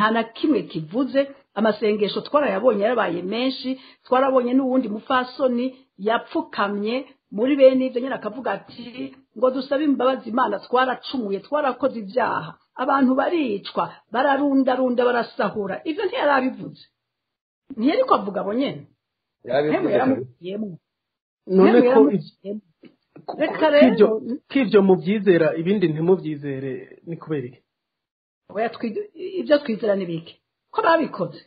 nta na kimwe kivuze. Amasengesho twarayabonye yarabaye menshi, twarabonye n'uwundi mufasoni yapfukamye muri bene ivyo nyene akavuga ati ngo dusabe imbabazi Imana, twaracumuye, twarakoze ibyaha, abantu baricwa, bararundarunda, barasahura. Ivyo ntiyarabivuze, ntiyariko avuga abo nyene, yaramubwiyemwo. None ko k'ivyo muvyizera ibindi ntimuvyizere ni kubera iki? Ivyo twizera ni bike ko babikoze.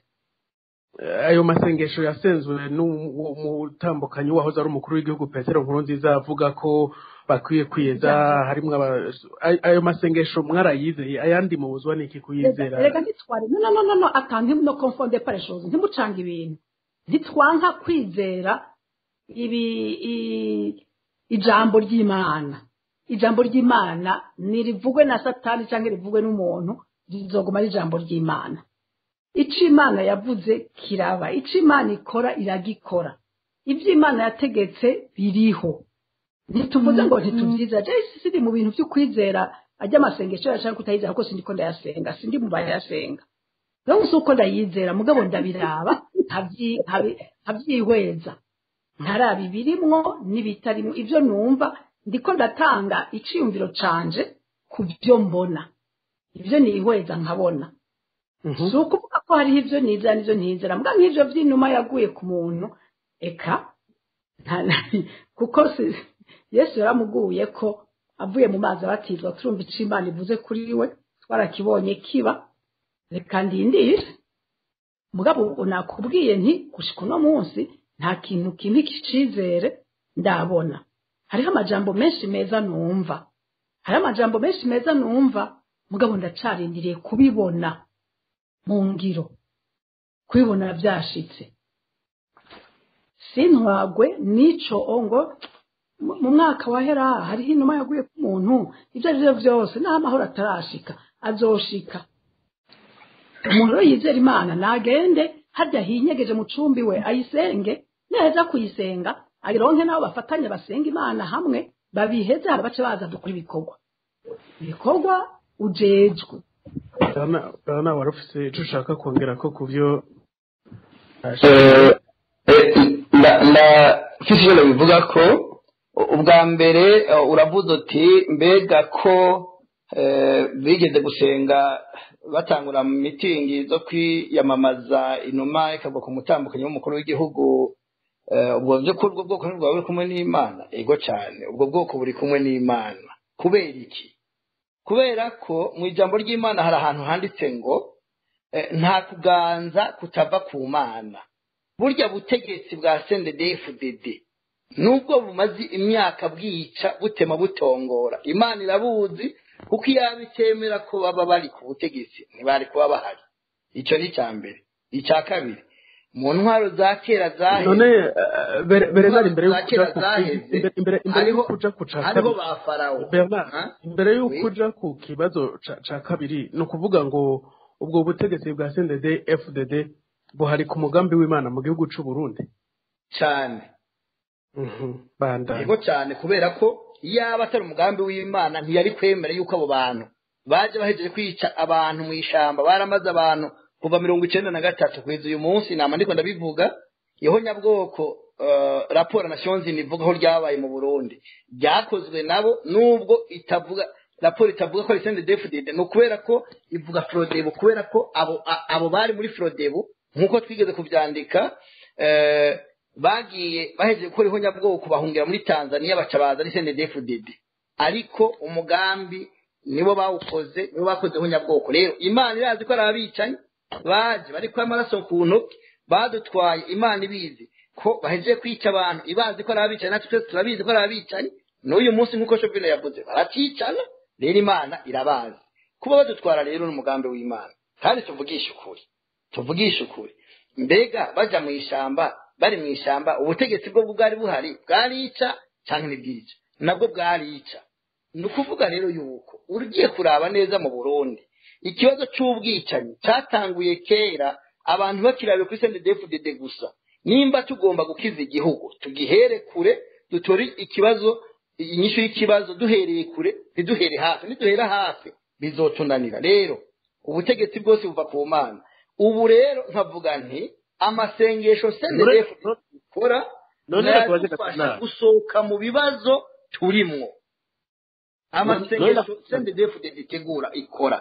Ayo masengesho yasenzwe n'umutambukanyi wahoze ari umukuru w'igihugu Petero Nkurunziza avuga ko bakwiye kwiyeza, harimwo ayo masengesho mwarayizeye, ayandi mubuzwa niki kuyizera? Rega ntitware no akantu no confonder pas les choses, ntimucanga ibintu. Ntitwanka kwizera ijambo ry'Imana. Ijambo ry'Imana nirivugwe na Satani cyangwa rivugwe n'umuntu, rizoguma ari ijambo ry'Imana. Ico Imana yavuze kiraba, ico Imana ikora iragikora, ivyo Imana yategetse biriho. Ntituvuze ngo ntituvyiza. Je sindi mu bintu byo kwizera ajya amasengesho yashaka kutayizera ko sindi ko ndayasenga, sindi mu bayasenga. Rero uko ndayizera mugabo ndabiraba ntavyihweza, ntaraba ibirimwo n'ibitarimwo. Ivyo numva ndiko ndatanga iciyumviro canje ku byo mbona, ivyo nihweza nkabona. Si ukuvuga ko hariho ivyo nizera n'ivyo ntizera, mbwa nk'ivyo vy'inuma yaguye ku muntu, eka kuko Yesu yaramuguye ko avuye mu mazi abatizwa, turumva ico Imana ivuze kuri we, twarakibonye kiba. Reka ndindire mugabo nakubwiye nti gushika uno munsi nta kintu kimwe kicizere ndabona. Hariho amajambo menshi meza numva, mugabo ndacarindiriye kubibona mu ngiro, kubibona byashitse. Sintwagwe nico ongo mu mwaka wahera hariho inuma yaguye ku muntu, ibyo arivyo vyose nta mahoro atarashika, azoshika. Umuntu yizera Imana nagende harya hinyegeje mu cumbi we ayisenge, neza kuyisenga agironke nabo bafatanye basenga Imana hamwe, babiheze bace baza dukora ibikorwa ujejwe. Bana warufise ico ushaka kongera ko kuvyo fisiyo bivuga ko ubwa mbere uravuze uti mbega ko bigeze gusenga batangura mu mitingi zo kwiyamamaza inuma ikagwa ku mutambukanyi w'umukuru w'igihugu, ubwo byo ko ubwo bwoko bwawe buri kumwe n'Imana? Ego cyane, ubwo bwoko buri kumwe n'Imana. Kubera iki? Kubera ko mu ijambo ry'Imana hari ahantu handitse ngo nta kuganza kutava ku Mana. Burya butegetsi bwa CNDD-FDD nubwo bumaze imyaka bwica butema butongora, Imana irabuzi, kuko yabikemera ko baba bari ku butegetsi ntibari kuba bahari. Icyo ni cyambere. Icya kabiri, mu ntwaro za kera zahe none Bernard imbere y'ukuja kuca hariho ba Farawo. Imbere y'ukuja ku kibazo ca kabiri no kuvuga ngo ubwo butegetsi bwa CNDD-FDD buhari ku mugambi w'Imana mu gihugu c'u Burundi cyane. Banda yego cyane, kubera ko yaba atari umugambi w'Imana ntiyari kwemera yuko abo bantu baje bahejeje kwica abantu mu ishamba, baramaze abantu kuva 1993 kugeza uyu munsi. Nama ndiko ndabivuga iho nyabwoko raporo Nations Unies ivuga aho ryabaye mu Burundi ryakozwe nabo, nubwo itavuga raporo itavuga ko CNDD-FDD, no kubera ko ivuga Frodebu, kubera ko abo bari muri Frodebu nkuko twigeze kuvyandika, bagiye bahejeje gukora iho nyabwoko bahungira muri Tanzania baca baza ari CNDD-FDD, ariko umugambi nibo bawukoze, nibo bakoze iho nyabwoko. Rero Imana irazi ko ari abicanyi baje bari kwa maraso ku ntoki badutwaye, Imana ibizi ko bahejeje kwica abantu, ibazi ko ari abicanyi, natwe twese turabizi ko ari abicanyi. N'uyu munsi nkuko Shovino yavuze baraticana, rero Imana irabazi kuba badutwara. Rero n'umugambi w'Imana, kandi tuvugisha ukuri, mbega baja mu ishamba, bari mu ishamba, ubutegetsi bwo bwari buhari bwarica cyangwa ntibwica? Nabwo bwarica. Nukuvuga rero yuko ugiye kuraba neza mu Burundi ikibazo cy'ubwicanyi cyatanguye kera, abantu bakirabe kuri CNDD-FDD gusa. Nimba tugomba gukiza igihugu tugihere kure, dutori ikibazo, inyishu y'ikibazo duhereye kure, ntiduhere hafi. Niduhera hafi bizotunanira. Rero ubutegetsi bwose buva ku mana ubu rero nkavuga nti amasengesho CNDD ikora nadufasha gusohoka mu bibazo turimwo amasengesho CNDD itegura ikora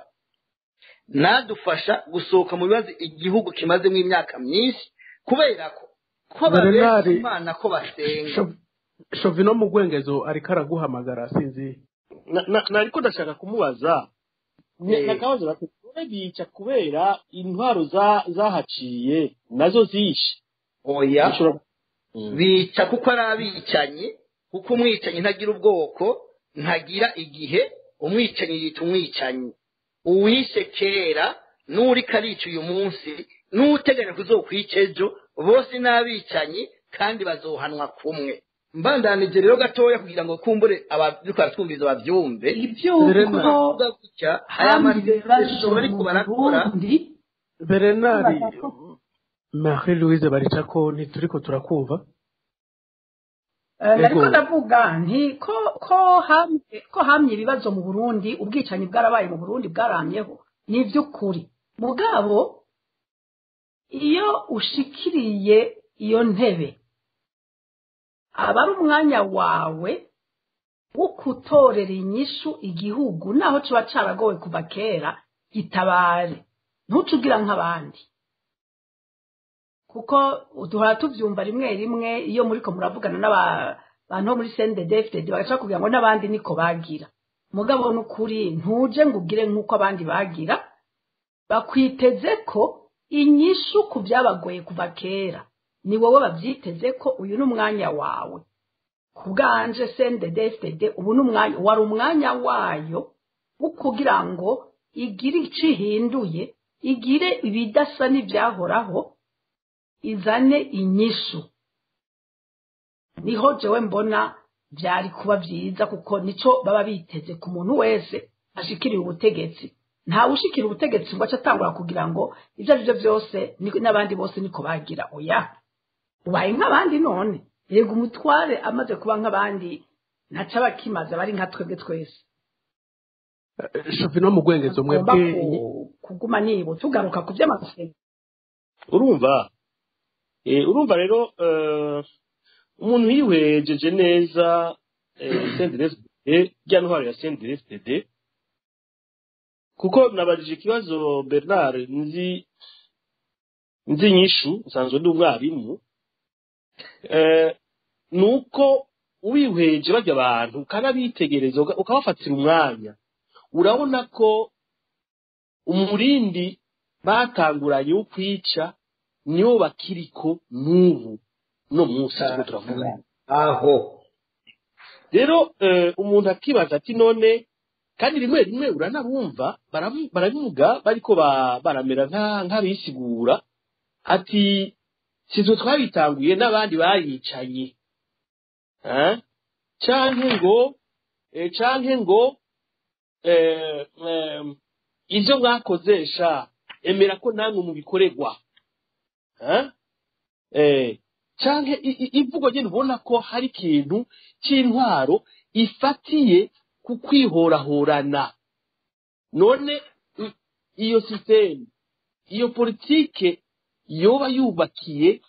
nadufasha gusohoka mu bibazo igihugu kimazemo imyaka myinshi kubera ko babesha imana ko basenga Shovino mu Gwengezo ariko araguhamagara sinzi nariko ndashaka kumubaza nakabaza bati bica kubera intwaro zahaciye nazo zishe oya bica kuko ari abicanyi kuko umwicanyi ntagira ubwoko ntagira igihe umwicanyi yita umwicanyi uwishe kera n'uri karica uyu munsi n'uteganya kuzokwica ejo bose n'abicanyi kandi bazohanwa kumwe mbandanije rero gatoya kugira ngo kumbure abariko baratwumviza bavyumve ivyuko aya masengesho bariko barakora Bernard Marie Louise Baricako ntituriko turakumva nariko ndavuga nti ko hamye ibibazo mu Burundi ubwicanyi bwarabaye mu Burundi bwaramyeho ni ivy'ukuri mugabo iyo ushikiriye iyo ntebe aba ari umwanya wawe wo kutorera inyishu igihugu naho kiba caragowe kuva kera gitabare ntucugira nk'abandi kuko duhora tuvyumva rimwe rimwe iyo muriko muravugana n'abantu bo muri CNDD-FDD bagaca kugira ngo n'abandi niko bagira mugabo n'ukuri ntuje ngo ugire nk'uko abandi bagira bakwiteze ko inyishu ku byabagoye kuva kera ni wowe bavyiteze ko uyu n'umwanya wawe kubwanje CNDD-FDD ubu n'umwanya wari umwanya wayo wo kugira ngo igire icihinduye igire ibidasa n'ibyahoraho izane inyishu niho jewe mbona byari kuba byiza kuko nico baba biteze ku muntu wese ashikiriye ubutegetsi nta ushikira ubutegetsi ngo acatangura kugira ngo ivyo arivyo byose n'abandi bose niko bagira oya ubaye nk'abandi none yego umutware amaze kuba nk'abandi naca bakimaze bari nka twebwe twese Shovino mu Gwengezo mwebwe kuguma nibo tugaruka ku by'amasengesho urumva rero umuntu yiwejeje neza CNDD-FDD rya ntwaro ya CNDD-FDD kuko nabajije ikibazo Bernard nzi nyishu nsanzwe ndi umwarimu nuko uwihweje bajya abantu kanabitegereza ukabafatira umwanya urabona ko umurindi batanguranye wo kwica niwo bakiriko n'ubu no munsi turavuga aho rero umuntu akibaza ati none kandi rimwe uranabumva barabivuga bariko baramera nk'abisigura ati sizo twabitanguye n'abandi bayicanye canke ngo ivyo mwakozesha emera ko namwe mubikoregwa canke ivugo nyene ubona ko hari ikintu c'intwaro ifatiye ku kwihorahorana none iyo systeme iyo politike yoba yubakiye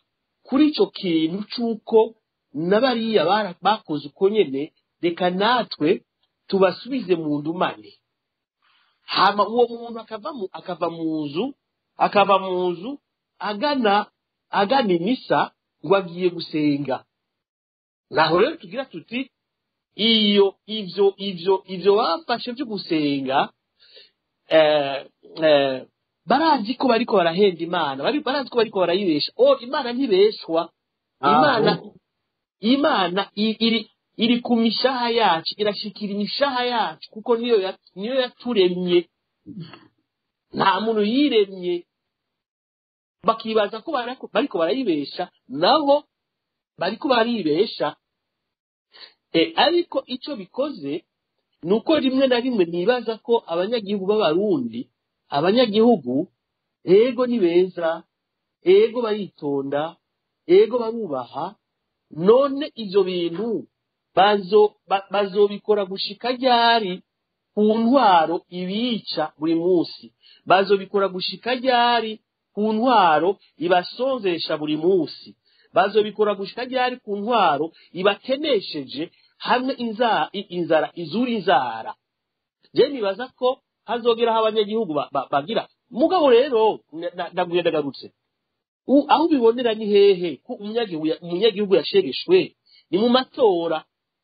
kuri ico kintu c'uko n'abariya bakoze uko nyene reka natwe tubasubize mu ndumane hama uwo muntu akava mu nzu agana imisa ngo agiye gusenga naho rero tugira tuti ivyo bafashe vyo gusenga barazi ko bariko barahenda imana barazi ko bariko barayibesha imana ntibeshwa imana iri ku mishaha yacu irashikira imishaha yacu kuko niyo yaturemye nta muntu yiremye bakibaza ko bariko barayibesha nabo bariko baribesha ariko ico bikoze nuko rimwe na rimwe nibaza ko abanyagihugu b'abarundi abanyagihugu ego ni beza ego baritonda ego barubaha none ivyo bintu bazobikora gushika ryari ku ntwaro ibica buri munsi, bazobikora gushika ryari ku ntwaro ibasonzesha buri munsi, bazobikora gushika ryari ku ntwaro ibakenesheje hamwe inzara izura inzara. Je nibaza ko hazogeraho abanyagihugu bagira mugabo rero ndaguye ndagarutse aho bibonera ni hehe ko umunyagihugu yashegeshwe ni mu matora,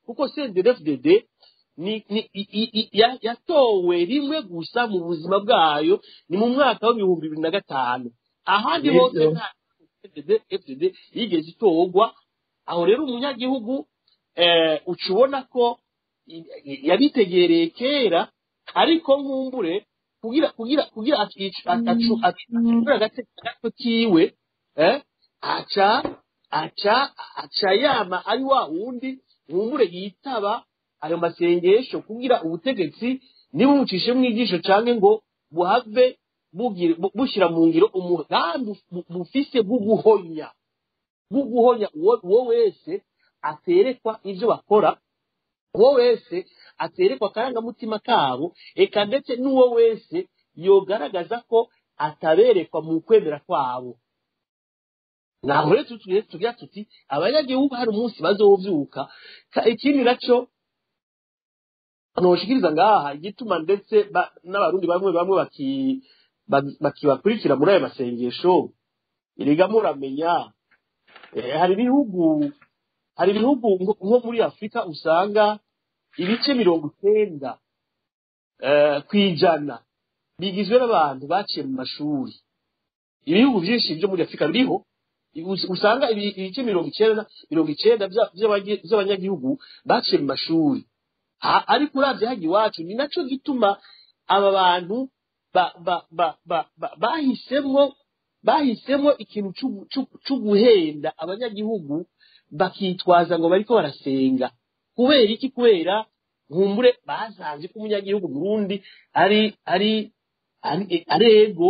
kuko CNDD-FDD yatowe rimwe gusa mu buzima bwayo ni mu mwaka wa 2005, ahandi hose nta CNDD-FDD yigeze itorwa. Aho rero umunyagihugu ucubona ko yabitegereye kera, ariko nkumbure kugira acura gato kiwe aca yama ari wa wundi nkumbure yitaba ayo masengesho kugira ubutegetsi nibucishe mwigisho canke ngo buhave bushira mu ngiro umugambi bufise bw'uguhonya uwo wese aterekwa ivyo bakora, uwo wese aterekwa akarangamutima kabo, eka ndetse n'uwo wese yogaragaza ko ataberekwa mu kwemera kwabo. Naho rero tugira tuti abanyagihugu hari umunsi bazovyuka. Ikindi naco noshikiriza ngaha igituma ndetse n'abarundi bamwe bakibakurikira muri ayo masengesho, iriga muramenya hari ibihugu nko muri Afrika usanga ibice 90% kwijana bigizwe n'abantu baciye mu mashuri. Ibihugu byinshi byo muri Afrika biriho usanga ibice 90% by'abanyagihugu baciye mu mashuri, ariko uravye haji wacu ni naco gituma aba bantu bahisemo ikintu c'uguhenda abanyagihugu bakitwaza ngo bariko barasenga. Kubera iki? Kubera nkumbure basanze ko umunyagihugu Burundi ari ego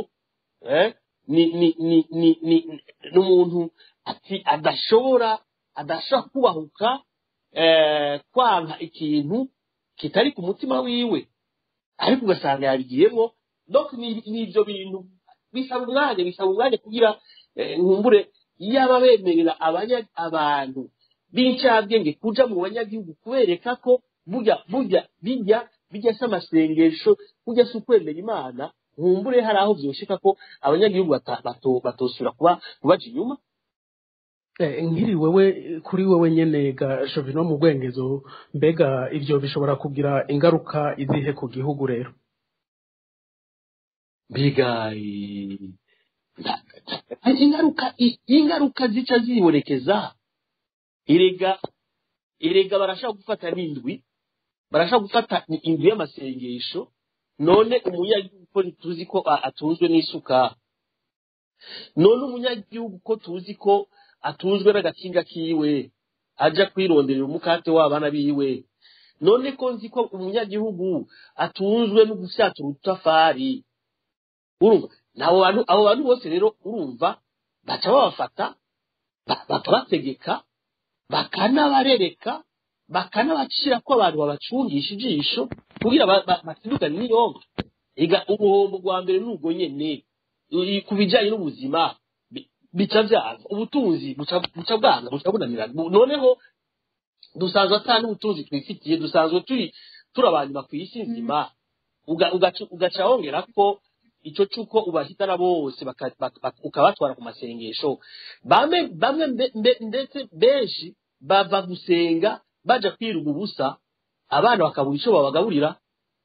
n'umuntu adashobora kubahuka kwanka ikintu kitari ku mutima wiwe, ariko ugasanga yabigiyemo. Donc n'ivyo bintu bisaba umwanya kugira nkumbure yaba bemerera abantu b'incabwenge kuja mu banyagihugu kubereka ko bijya s'amasengesho, kujya s'ukwemera Imana. Nkumbure hari aho vyoshika ko abanyagihugu batosura kubaca inyuma. Nkiri wewe kuri wewe nyene ga Jovino mu Rwengezo, mbega ivyo bishobora kugira ingaruka izihe ku gihugu rero? Mbega ingaruka zica zibonekeza. Erega barashaka gufata n'indwi, barashaka gufata indwi y'amasengesho. None umunyagihugu ko tuzi ko atunzwe n'isuka, none umunyagihugu ko tuzi ko atunzwe n'agakinga kiwe aja kwironderera umukate w'abana biwe, none ko nzi ko umunyagihugu atunzwe no gusyatura utafari. Urumva abo bantu bose rero urumva baca babafata bakabategeka, bakanabarereka, bakanabacira ko abantu babacungisha ijisho kugira batindukane n'iyonga. Ega ubuhombo bwa mbere n'ubwo nyene ku bijanye n'ubuzima bica vyaza, ubutunzi buca bunanira. Noneho dusanzwe atari ubutunzi twifitiye, dusanzwe turi abanyuma kw'isi nzima, ugaca wongera ko ico cuko ubahitana bose ukabatwara ku masengesho. Bamwe ndetse benshi bava gusenga baja kwiruga ubusa, abana bakabura ico babagaburira.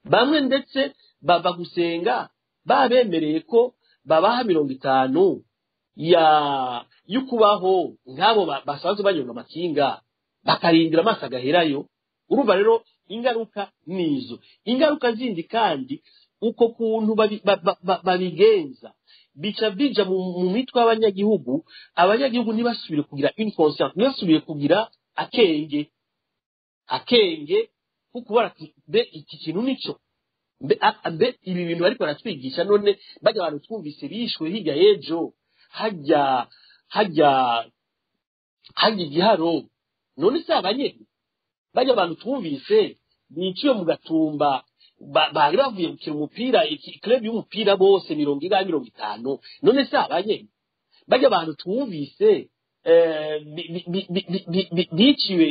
Bamwe ndetse bava gusenga babemereye ko babaha 50 y'ukubaho nk'abo basanzwe banyonga amakinga, bakarindira amaso agaherayo. Urumva rero ingaruka nizo. Ingaruka zindi kandi uko kuntu babigenza bica bija mu mitwe y'abanyagihugu. Abanyagihugu ntibasubire kugira une conscience, ntibasubire kugira akenge kuko barati iki kintu nico ibi bintu bariko baratwigisha. None bajya abantu twumvise bishwe hirya y'ejo hajya igiharo, none se abanye bajya abantu twumvise biciwe mu Gatumba bari bavuye gukina umupira club y'umupira bose 50 none se abanye bajya abantu twumvise biciwe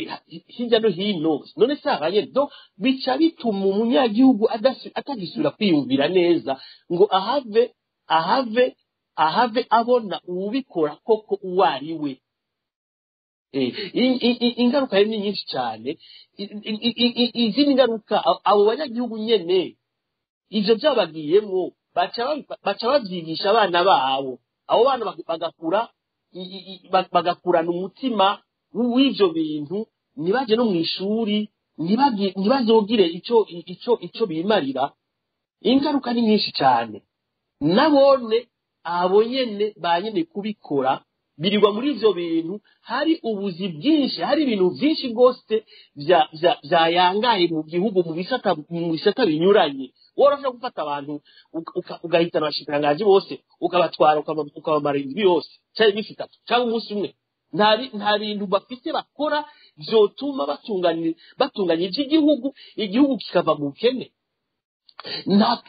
hirya no hino none se abanye do bica bituma umunyagihugu atagisubira kwiyumvira neza ngo ahave abona ubikora koko uwari we. Ingaruka ni nyinshi cyane. Izindi ngaruka abo banyagihugu nyene ivyo byabagiyemo baca babyigisha abana babo, abo bana bagakurana umutima w'ivyo bintu, ntibaje no mu ishuri, ntibazogire ico bimarira. Ingaruka ni nyinshi cyane. Nabone abo nyene banyene kubikora birirwa muri ivyo bintu, hari ubuzi bwinshi, hari ibintu byinshi rwose byayangaye mu gihugu mu bisata binyuranye. Worashobora gufata abantu ugahitana abashikiranganji bose ukabatwara ukabamara indwi yose cyangwa iminsi 3 cyangwa umunsi umwe. Nta bintu bafite bakora byotuma batunganya igihugu kikava mu bukene.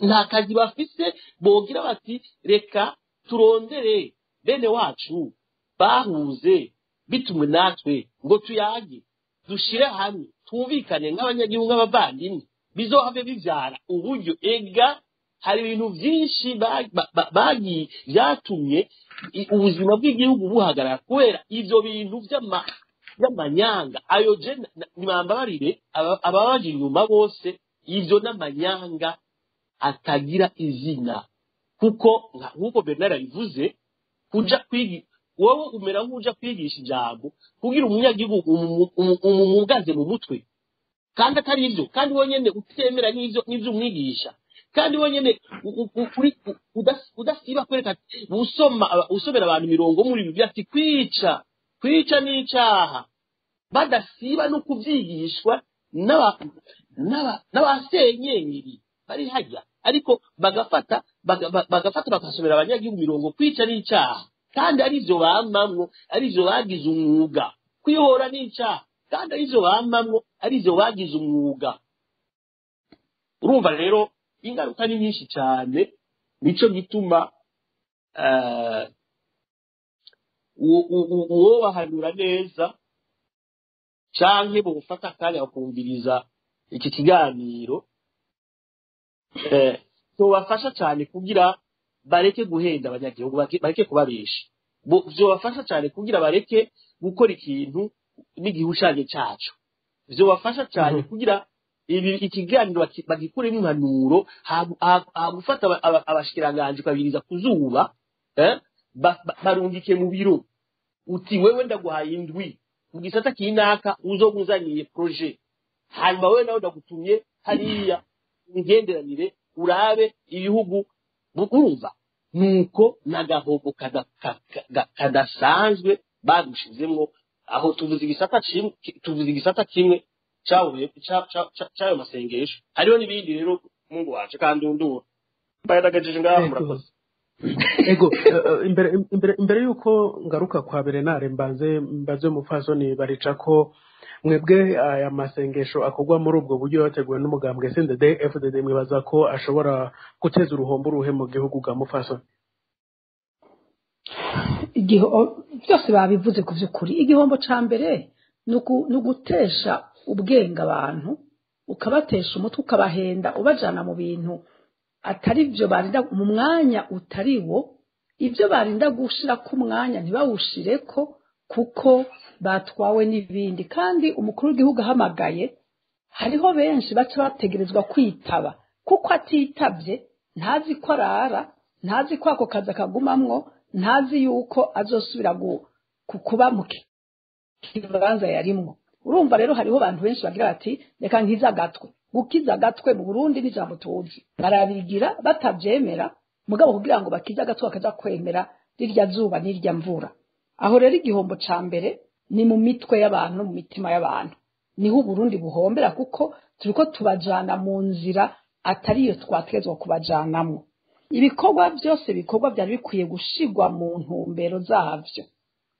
Nta kazi bafise bogira bati reka turondere bene wacu bahuze bitumwe natwe ngo tuyage dushire hamwe twumvikane nk'abanyagihugu nk'abavandimwe bizohave bivyara uburyo. Ega hari ibintu byinshi byatumye ubuzima bw'igihugu buhagarara kubera ivyo bintu by'amanyanga. Ayo je nimambabarire ababaje inyuma bose, ivyo n'amanyanga atagira izina, kuko nk'uko Bernard yabivuze, kuja wowe umera nk'uja kwigisha ijambo kugira umunyagihugu umugaze mu mutwe, kandi atari ivyo, kandi wonyene utemera n'ivyo umwigisha, kandi wonyene udasiba kwereka usomera abantu mirongo muri Bibiliya ati kwica n'icaha, badasiba no kuvyigishwa n'abasenyeri bari hajya, ariko bagafata bakasomera abanyagihugu mirongo kwica n'icaha, kandi arivyo bamamwo, arivyo bagize umwuga. Kwihora n'icyaha, kandi arivyo bamamwo, arivyo bagize umwuga. Urumva rero ingaruka ni nyinshi cyane, nico gituma uwo bahanura neza canke bufata kandi bakumviriza iki kiganiro tubafasha cyane kugira bareke guhenda abanyagihugu, bareke kubabesha. Vyobafasha cyane kugira bareke gukora ikintu n'igihushanye cyacu. Vyobafasha cyane kugira ikiganiro bagikuremo impanuro, gufata abashikiranganji kabiriza kuzuba, barungike mu biro uti wewe ndaguhaye indwi mu gisata kinaka uzoguzaniye projet, hanyuma wewe nawe ndagutumye hariya imigenderanire urabe ibihugu bukumva. Nuko nagahogo kadasanzwe bagushizemwo aho tuvuze igisata kimwe cyayo masengesho. Hariho n'ibindi rero Mungu wacu kandi undura bayadagajeje ngaho murakoze. Ego imbere yuko ngaruka kwa Bernard mbaze umufasoni barica ko mwebwe aya masengesho akorwa muri ubwo buryo yateguwe n'umugambwe CNDD-FDD, mwibaza ko ashobora guteza uruhombo ruhe mu gihugu bwa mufasoni? Byose babivuze ku by'ukuri. Igihombo ca mbere ni ugutesha ubwenge abantu, ukabatesha umutwe, ukabahenda ubajana mu bintu atari byo barinda, mu mwanya utari wo. Ibyo barinda gushira ku mwanya ntibawushireko kuko batwawe n'ibindi. Kandi umukuru w'igihugu ahamagaye, hariho benshi baca bategerezwa kwitaba, kuko atitavye ntazi ko arara, ntazi ko ako kazi akagumamwo, ntazi yuko azosubira kuba mu kibanza yarimwo. Urumva rero hariho abantu benshi bagira bati reka nkiza agatwe. Gukiza agatwe mu Burundi ni jambo tuzi, barabigira batavyemera, mugabo kugira ngo bakiza agatwe bakaja kwemera rirya zuba n'irya mvura. Aho rero igihombo ca mbere ni mu mitwe y'abantu, mu mitima y'abantu niho Burundi buhombera, kuko turiko tubajana mu nzira atariyo twategezwa kubajanamwo. Ibikorwa byose byari bikwiye gushigwa mu ntumbero zavyo,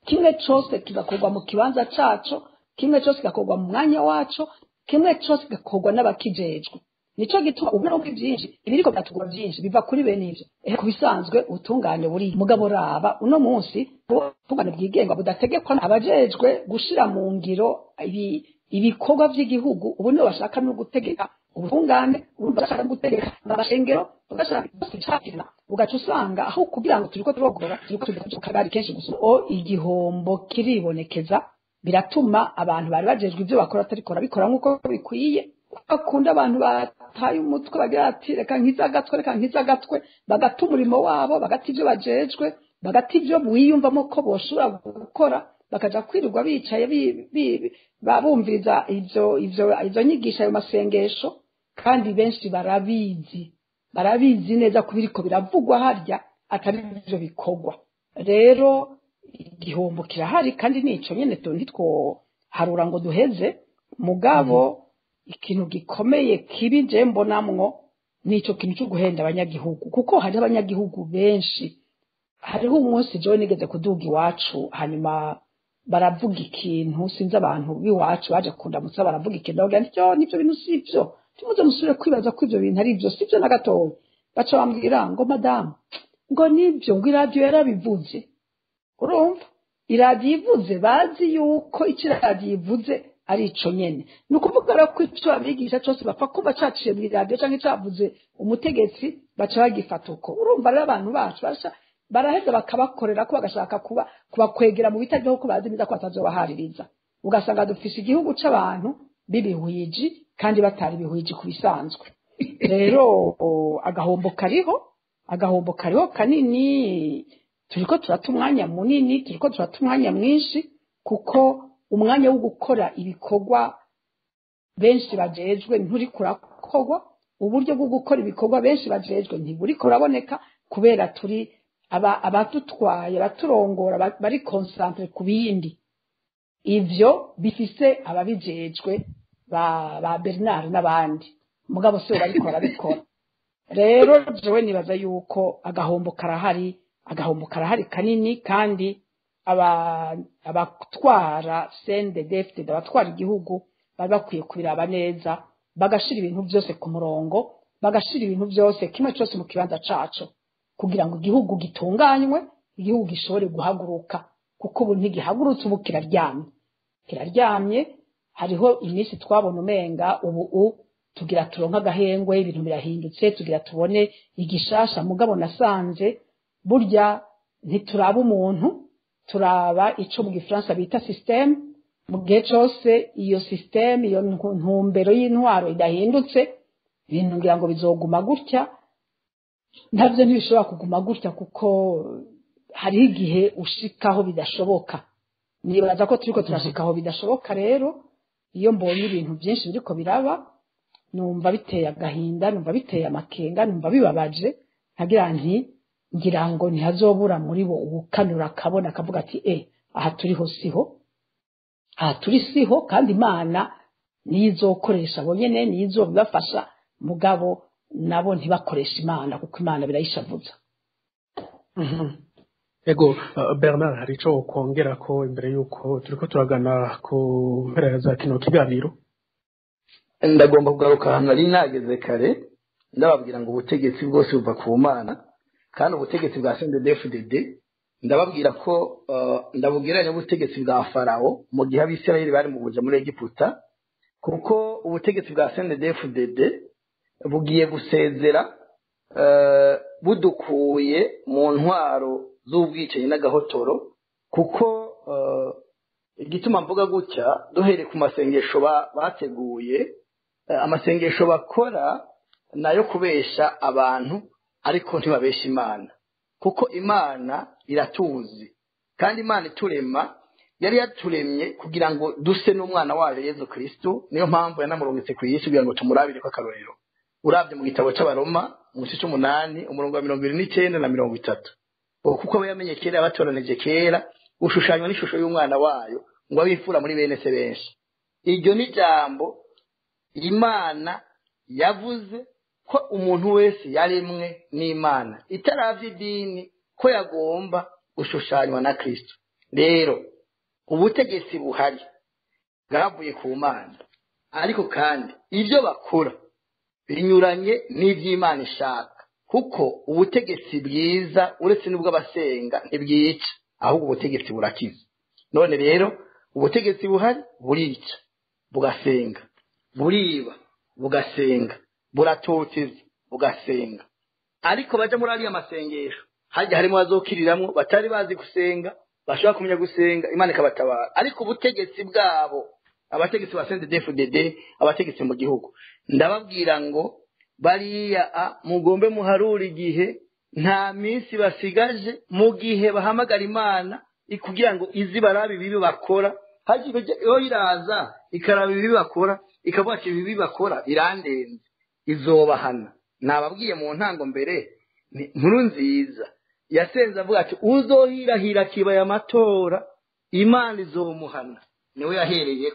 kimwe cyose kigakorwa mu kibanza caco, kimwe cyose kigakorwa mu mwanya waco, kimwe cyose kigakorwa n'abakijejwe. nico gituma ubu no byinshi ibiriko byatugura byinshi biva kuri bene ivyo kubisanzwe utungane buri mugabo raba uno munsi ubutungane bwigenga budategekwa abajejwe gushira mu ngiro ibikorwa by'igihugu ubu nibo bashaka no gutegeka ubutungane ubu bashaka gutegeka amashengero bashaka gushakira ugaca usanga aho kugira ngo turiko turogora turiko tukagari kenshi gusa igihombo kiribonekeza biratuma abantu bari bajejwe ibyo bakora atariko bikora nk'uko bikwiye bakunda abantu bataye umutwe bagira ati reka nkizagatwe bagata umurimo wabo bagata ibyo bajejwe bagata ibyo wiyumvamo ko boshobora gukora bakaja kwirirwa bicaye babumviriza izo nyigisho ayo masengesho kandi benshi barabizi neza ko biriko biravugwa harya atari ivyo bikorwa rero igihombo kirahari kandi nico nyene ntitwoharura ngo duheze mugabo ikintu gikomeye kibi je mbonamwo nico kintu cyo guhenda abanyagihugu kuko hari abanyagihugu benshi hariho umunsi jewe nigeze kuduga iwacu hanyuma baravuga ikintu sinzi abantu biwacu baje kundamutsa baravuga ikintu bavuga nivyo bintu sivyo tumuze musubire kwibaza ko ivyo bintu ari ivyo sivyo na gatoya baca bambwira ngo madamu ngo nivyo ngo iradiyo yarabivuze urumva iradiyo ivuze bazi yuko icyo iradiyo ivuze ari ico nyene ni ukuvuga ko icyo abigisha cyose bapfa kuba caciye mu iradiyo canke cavuze umutegetsi baca bagifata uko urumva rero abantu bacu baraheza bakabakorera ko bagashaka kubakwegera mu bitajyaho ko bazi neza ko batazobahaririza ugasanga dufise igihugu c'abantu b'ibihwiji kandi batari ibihwiji ku bisanzwe rero agahombo kariho kanini turiko turata umwanya munini turiko turata umwanya mwinshi kuko umwanya wo gukora ibikorwa benshi bajejwe nturi kurakorwa uburyo bwo gukora ibikorwa benshi bajejwe ntiburi kuraboneka kubera turi abatutwaye abaturongora bari concentre ku bindi ivyo bifise ababijejwe ba Bernard n'abandi mugabo se bariko barabikora rero jewe nibaza yuko agahombo karahari kanini kandi abatwara CNDD-FDD abatwara igihugu bari bakwiye kubiraba neza bagashira ibintu byose ku murongo bagashira ibintu byose kimwe cyose mu kibanza caco kugira ngo igihugu gitunganywe igihugu gishobore guhaguruka kuko ubu ntigihagurutse ubu kiraryamye hariho iminsi twabona umenga ubu tugira turonka agahengwe ibintu birahindutse tugira tubone igishasha mugabo nasanze burya ntituraba umuntu turaba ico mu gifaransa bita system mu gihe cyose iyo system iyo ntumbero y'intwaro idahindutse ibintu ngira ngo bizoguma gutya ntabyo ntibishobora kuguma gutya kuko hari igihe ushikaho bidashoboka nibaza ko turiko turashikaho bidashoboka rero iyo mbonye ibintu byinshi biriko biraba numva biteye agahinda numva biteye amakenga numva bibabaje ntagira ngira ngo ntihazobura muri bo ubukanura akabona akavuga ati aha turi siho kandi Imana niyo izokoresha abo nyene niyo izobibafasha mugabo nabo ntibakoresha Imana kuko Imana birayishavuza ego Bernard hari ico kongera ko imbere yuko turiko turagana ku mpera za kino kiganiro ndagomba kugaruka ahantu nari nageze kare ndababwira ngo ubutegetsi bwose buva ku Mana kandi ubutegetsi bwa CNDD-FDD ndababwira ko ndabugiranye ubutegetsi bwa Farao mu gihe abisirayeli bari mu buja muri Egiputa kuko ubutegetsi bwa CNDD-FDD bugiye gusezera budukuye mu ntwaro z'ubwicanyi n'agahotoro kuko igituma mvuga gutya duhereye ku masengesho bateguye amasengesho bakora nayo kubesha abantu ariko ntibabesha Imana kuko Imana iratuzi kandi Imana iturema yari yaturemye kugira ngo duse n'umwana wayo Yesu Kristo niyo mpamvu yanamurungitse ku isi kugira ngo tumurabire ko akarorero urabye mu gitabo c'abaroma mu gice c'8 umurongo wa 29 na 30 kuko aba yamenye kera abatoranije kera ushushanywa n'ishusho y'umwana wayo ngo abifura muri bene se benshi iryo ni jambo Imana yavuze ko umuntu wese yaremwe n'Imana itaravye idini ko yagomba gushushanywa na Kristo rero ubutegetsi buhari bwavuye ku Mana ariko kandi ivyo bakora binyuranye n'ivy'Imana ishaka kuko ubutegetsi bwiza uretse n'ubwo abasenga ntibwica ahubwo ubutegetsi burakiza none rero ubutegetsi buhari burica bugasenga buriba bugasenga buratoteza bugasenga ariko baje muri ariya masengesho hajya harimo bazokiriramwo batari bazi gusenga bashobora kumenya gusenga Imana ikabatabara ariko ubutegetsi bwabo abategetsi ba CNDD-FDD abategetsi mu gihugu ndababwira ngo bariya mugombe muharura igihe nta minsi basigaje mu gihe bahamagara Imana kugira ngo izi barabi bibi bakora hagiye yo iraza ikaraba bibi bakora ikavuga ati bibi bakora birandenze izobahana nababwiye mu ntango mbere nkuru nziza yasenze avuga ati uzohirahira kibaya amatora Imana izomuhana niwe yahereye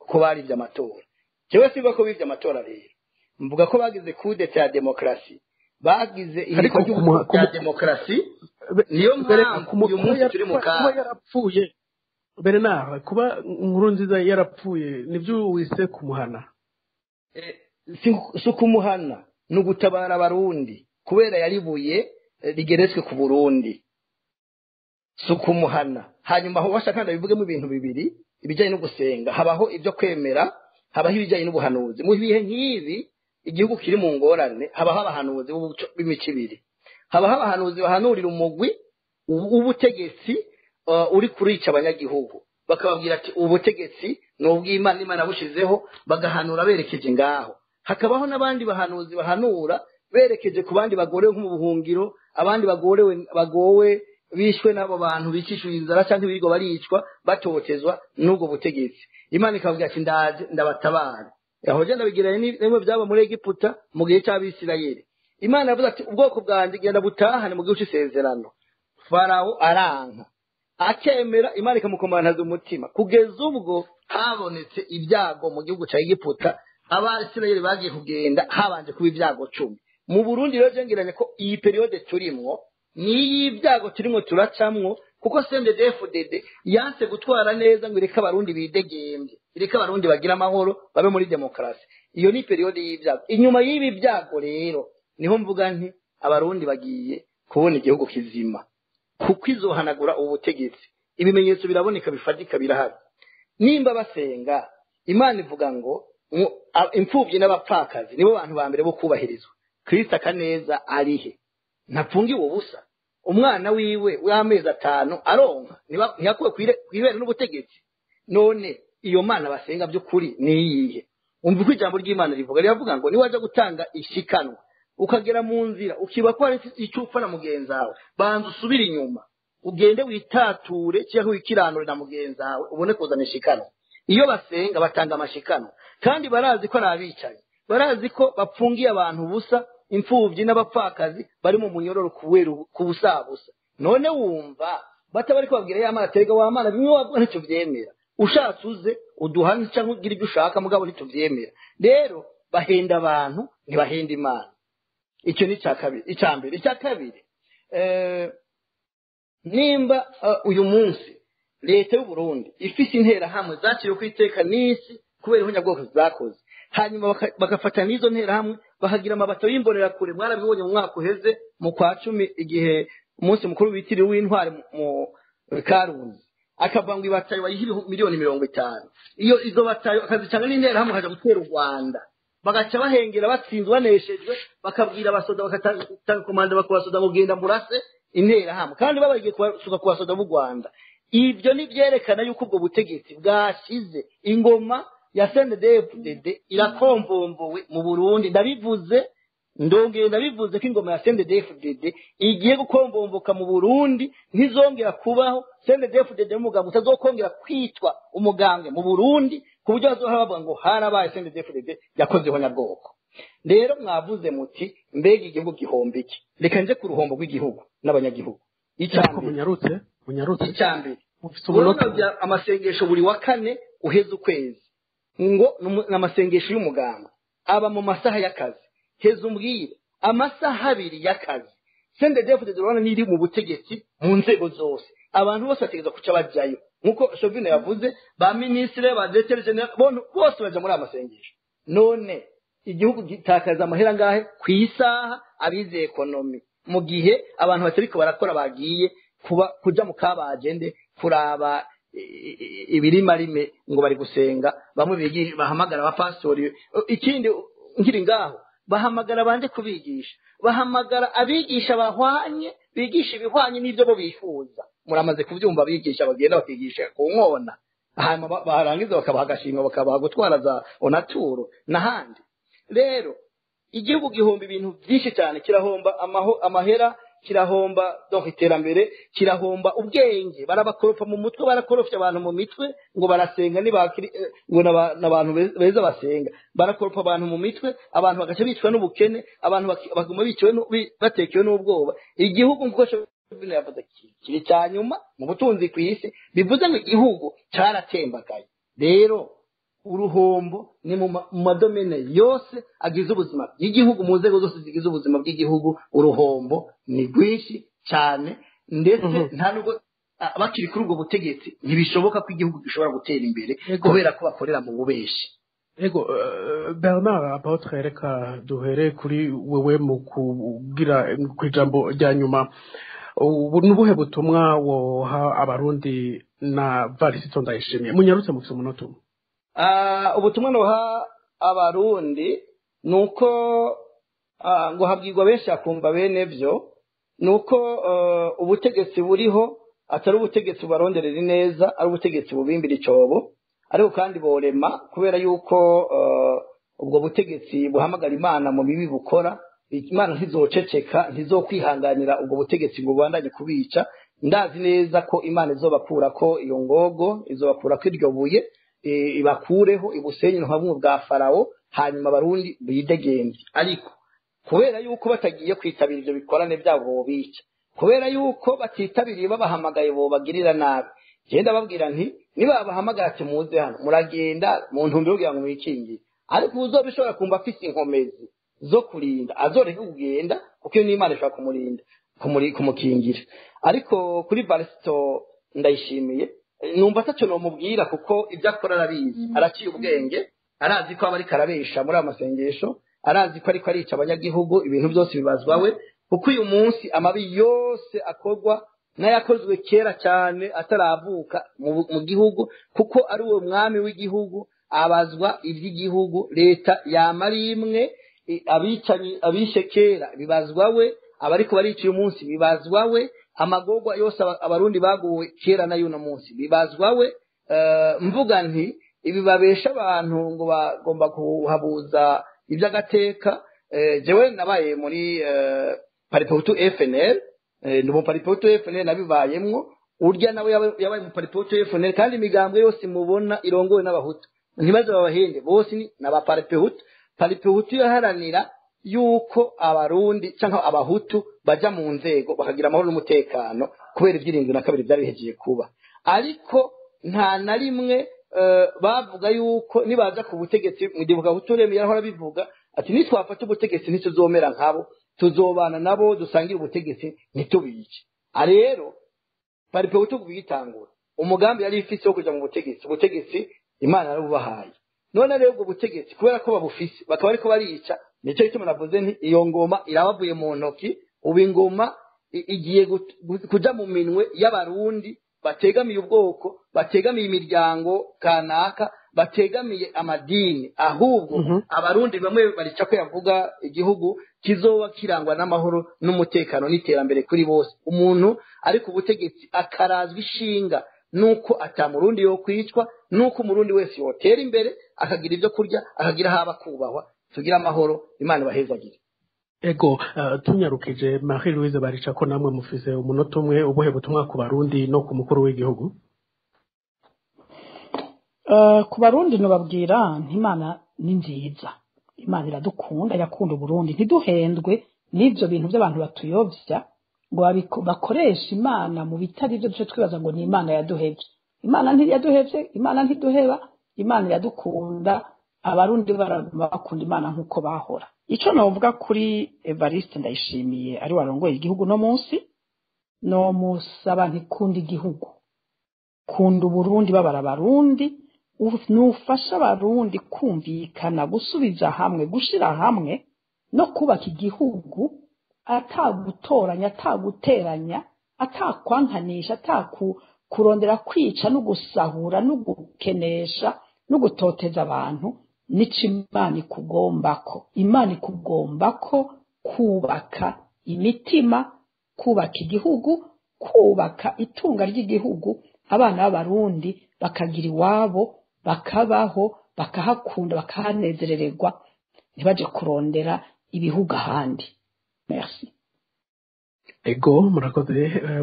ko bari by'amatora jewe siba ko bivye amatora rero mvuga ko bagize kudeta ya demokrasi bagize igikorwa cya demokrasi niyo mpamvu uyu munsi turi mu kaga yarapfuye mbere naho kuba inkuru nziza yarapfuye nibyo wise kumuhana si kumuhana ni ugutabara abarundi kubera yaribuye rigeretswe ku Burundi si ukumuhana hanyuma aho bashaka ndabivugemo ibintu bibiri ibijyanye no gusenga habaho ibyo kwemera habaho ibijyanye n'ubuhanuzi mu bihe nk'ibi igihugu kiri mu ngorane habaho abahanuzi b'imico ibiri habaho abahanuzi bahanurira umugwi w'ubutegetsi uri kurica abanyagihugu bakababwira ati ubutegetsi ni ubw'Imana Imana bushizeho bagahanura berekeje ngaho hakabaho n'abandi bahanuzi bahanura berekeje ku bandi bagorewe nko mu buhungiro abandi bagowe bishwe n'abo bantu bicishije inzara cyangwa ibigo baricwa batotezwa n'ubwo butegetsi Imana ikababwira ati ndaje ndabatabara aho je ndabigiranye nimwe byaba muri Egiputa mu gihe cy'Abisirayeli Imana yavuze ati ubwoko bwanjye genda butahane mu gihugu cy'isezerano Farao aranka akemera Imana ikamukomantaza umutima kugeza ubwo habonetse ibyago mu gihugu cya Egiputa Abisirayeli bagiye kugenda habanje kuba ibyago 10 mu Burundi rero jengiranye ko iyi periode turimwo ni ibyago turimo turacamwo kuko CNDD-FDD yanse gutwara neza ngo ireka abarundi bidegembye ireka abarundi bagira amahoro babe muri demokrasi iyo ni periode y'ibyago inyuma y'ibi byago rero niho mvuga nti abarundi bagiye kubona igihugu kizima kuko izohanagura ubutegetsi ibimenyetso biraboneka bifatika birahari nimba basenga Imana ivuga ngo imfubyi n'abapfakazi nibo bantu ba mbere bo kubahirizwa Kristo akaneza arihe ntapfungiwe ubusa umwana wiwe w'amezi 5 aronka ntiyakuwe kwibera n'ubutegetsi none iyo Mana basenga by'ukuri niyihe umva ko ijambo ry'Imana rivuga ngo niwaje gutanga ishikanwa ukagera mu nzira ukiba ko ari icyupfa na mugenzawe banza usubira inyuma ugende witature cyangwa wikiranure na mugenzawe ubone kuzana ishikanwa iyo basenga batanga amashikano kandi barazi ko arabicaye barazi ko bapfungiye abantu busa imfubyi n'abapfakazi bari mu munyororo kubusabusa none wumva batabari kubabwira ya Mana terega wa Mana bimwe wavuga ntacyo byemera ushatse uze uduhane cyangwa ugira ibyo ushaka mugabo ntitubyemera rero bahenda abantu ntibahenda Imana icyo ni icyambere icya kabiri nimba uyu munsi leta y'u Burundi ifise intera hamwe zakiriwe kwiteka n'isi kubera ihunyabwoko zakoze hanyuma bagafata n'izo ntera hamwe bahagira amabato y'imborera kure mwarabibonye mu mwaka uheze mu kwa 10 igihe umunsi mukuru bitiriwe w'intwari mu Karuzi akavanga ibatayo bayiha miliyoni 50 iyo izo batayo akazicanga n'intera hamwe haja gutera u Rwanda bagaca bahengera batsinzwe baneshejwe bakabwira abasoda bakatanga komanda bakubasoda mugenda murase intera hamwe kandi babagiye kusuka kubasoda mu Rwanda ibyo ni byerekana yuko ubwo butegetsi bwashize ingoma ya CNDD-FDD irakomvombowe mu Burundi ndabivuze ko ingoma ya CNDD-FDD igiye gukomvomboka mu Burundi ntizongera kubaho CNDD-FDD umugambwe utazokongera kwitwa umugambwe mu Burundi ku buryo bazohabavuga ngo harabaye CNDD-FDD yakozeho nyabwoko rero mwavuze muti mbega igihugu gihomba iki reka nje ku ruhombo rw'igihugu n'abanyagihugu icyambere urabona amasengesho buri wa kane uheze ukwezi ngo n'amasengesho y'umugambwe aba mu masaha y'akazi heza umbwire amasaha 2 y'akazi CNDD-FDD urabona niri mu butegetsi mu nzego zose abantu bose bategeza kuca bajyayo nkuko Shovino yavuze ba ministre ba directeur general bose baje muri amasengesho none igihugu gitakaza amahera ngahe ku isaha abize ekonomi mu gihe abantu batariko barakora bagiye kuja mu kabagende kuraba ibirimarime ngo bari gusenga bamwe bahamagara abapastori ikindi nkiri ngaho bahamagara bande kubigisha bahamagara abigisha bahwanye bigisha ibihwanye n'ibyo bo bifuza muramaze kubyumva abigisha bagenda bakigisha ku nkona hanyuma barangiza bakabaha agashimwe bakabaha gutwara za onaturo n'ahandi rero igihugu gihomba ibintu byinshi cyane kirahomba amahera kirahomba donc iterambere kirahomba ubwenge barabakoropa mu mutwe barakorofya abantu mu mitwe ngo barasenga ngo n'abantu beza basenga barakoropa abantu mu mitwe abantu bagace bicwa n'ubukene abantu baguma biciwe batekewe n'ubwoba igihugu ngo yavuze kiri cyanyuma mu butunzi ku isi bivuze ngo igihugu cyaratembagaye rero uruhombo ni mu madomene yose agize ubuzima bw'igihugu mu nzego zose zigize ubuzima bw'igihugu uruhombo ni rwinshi cyane ndetse nta nubwo bakiri kuri ubwo butegetsi ntibishoboka ko igihugu gishobora gutera imbere kubera ko bakorera mu bubeshi ego Bernard Apotre reka duhere kuri wewe mu kugira ku ijambo rya nyuma ubu nubuhe butumwa woha abarundi na Varisito Ndayishimiye munyarutse mu umunota umwe ubutumwa noha abarundi nuko ngo habwirwa benshi akumva bene byo nuko ubutegetsi buriho atari ubutegetsi bubaronderera neza ari ubutegetsi bubimbira icobo ariko kandi borema kubera yuko ubwo butegetsi buhamagara Imana mu bibi bukora Imana ntizoceceka ntizokwihanganira ubwo butegetsi bubandanye kubica ndazi neza ko Imana izobakura ko iyo ngogo izobakura ko iryo buye ibakureho ibusenye ntabwo bwa Farao hanyuma abarundi bidegembe ariko kubera yuko batagiye kwitabira ibyo bikorane byabo bica kubera yuko batitabiriye babahamagaye bo bagirira nabi genda babwira nti niba bahamagara ati muze hano muragenda mu ntumbero kugira ngo mwikingiye ariko uzobishobora kumva afite inkomezi zo kurinda azoreke kugenda kuko iyo n'Imana ishobora kumurinda kumukingira ariko kuri Varisito Ndayishimiye numva ataco nomubwira kuko ibyo akora arabizi araciye ubwenge arazi ko abari karabesha muri amasengesho arazi ko ariko arica abanyagihugu ibintu byose bibazwawe kuko uyu munsi amabi yose akorwa n'ayakozwe kera cyane ataravuka mu gihugu kuko ari uwo mwami w'igihugu abazwa iby'igihugu leta yamari imwe abicanyi abishe kera bibazwawe abariko barica uyu munsi bibazwawe amagorwa yose abarundi baguwe kera na yuno munsi bibazwawe mvuga nti ibi babesha abantu ngo bagomba kuhabuza iby'agateka jewe nabaye muri Paripehutu FNL ndi mu Paripehutu FNL nabibayemwo urya nawe yabaye mu Paripehutu FNL kandi imigambwe yose mubona irongowe n'abahutu ntibaze babahende bose n'aba Paripehutu yaharanira yuko abarundi cyangwa abahutu baja mu nzego bakagira amahoro n'umutekano kubera ibyirindwi na kabiri byari bihejeje kuba ariko nta na rimwe bavuga yuko nibaza ku butegetsi mwidibuka Hutureme yarahora bivuga ati nitwafata ubutegetsi ntituzomera nkabo tuzobana nabo dusangira ubutegetsi ntitubice rero Paripehutu bwitangura umugambi yari ifise wo kuja mu ubutegetsi Imana yarabubahaye none rero ubwo butegetsi kubera ko babufise bakaba ariko barica nicyo gituma navuze nti iyo ngoma irabavuye mu ntoki ubu ingoma igiye kuja mu minwe y'abarundi bategamiye ubwoko bategamiye imiryango kanaka bategamiye amadini ahubwo abarundi bamwe barica ko yavuga igihugu kizoba kirangwa n'amahoro n'umutekano n'iterambere kuri bose umuntu ariko ubutegetsi akarazwa ishinga nuko atamurundi yo kwicwa nuko umurundi wese yotera imbere akagira ibyo kurya akagira haba kubahwa tugira amahoro Imana bahezagire ego tunyarukije Marie Louise Barica ko namwe mufise umunota umwe ubuhe butumwa ku barundi no ku mukuru w'igihugu ku barundi nubabwira Imana ni nziza Imana iradukunda yakunda Burundi ntiduhendwe n'ibyo bintu by'abantu batuyovya ngo bakoresha Imana mu bitari byo duce twibaza ngo ni Imana yaduhevye Imana ntiyaduhevye Imana ntiduheba Imana iradukunda abarundi bakunda Imana nkuko bahora ico novuga kuri Evariste Ndayishimiye ari warongoye igihugu no munsi no musaba ntikunda igihugu kunda Burundi babara barundi nufasha abarundi kumvikana gusubiza hamwe gushira hamwe no kubaka igihugu atagutoranya ataguteranya atakwankanisha kurondera kwica no gusahura no gukenesha no gutoteza abantu nico imana ikugombako kubaka imitima kubaka igihugu kubaka itunga ry'igihugu abana b'abarundi bakagira iwabo bakabaho bakahakunda bakahanezerererwa ntibaje kurondera ibihugu ahandi merci ego murakoze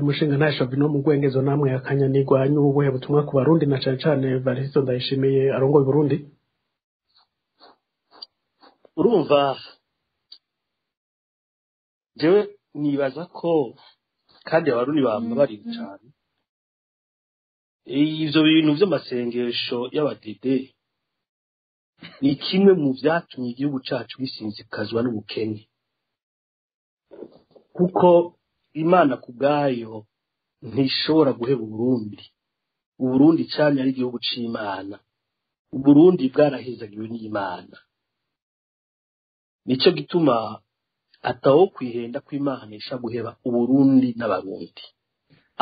mushinga nta shavino mu gwengezo namwe akanyanirwa n'ubuhe butumwa ku barundi na cyane cyane Varisto Ndayishimiye arongoye Burundi urumva jewe nibaza ko kandi abarundi bamba bari cyane ivyo bintu vy'amasengesho y'abadede ni kimwe mu vyatumye igihugu cacu gisinzikazwa n'ubukene kuko imana kubwayo ntishobora guheba Uburundi cyane ari igihugu c'Imana Uburundi bwarahezagiwe n'Imana nico gituma atawo kwihenda kw'Imana isha guheba Uburundi n'abarundi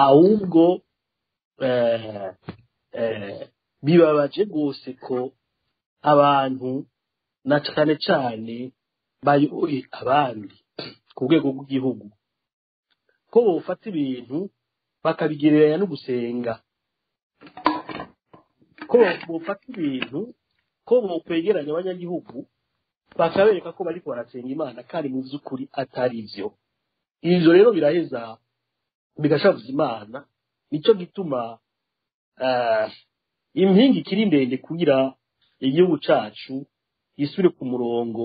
ahubwo bibabaje gose ko abantu na cane cane bayoboye abandi ku rwego rw'igihugu ko bofata ibintu bakabigereranya no gusenga ko bofata ibintu ko bokwegeranya abanyagihugu bakabereka ko bariko barasenga Imana kandi mu vy'ukuri atari ivyo ivyo rero biraheza bigashavuza Imana nico gituma impingi kiri ndende kugira igihugu cacu gisubire ku murongo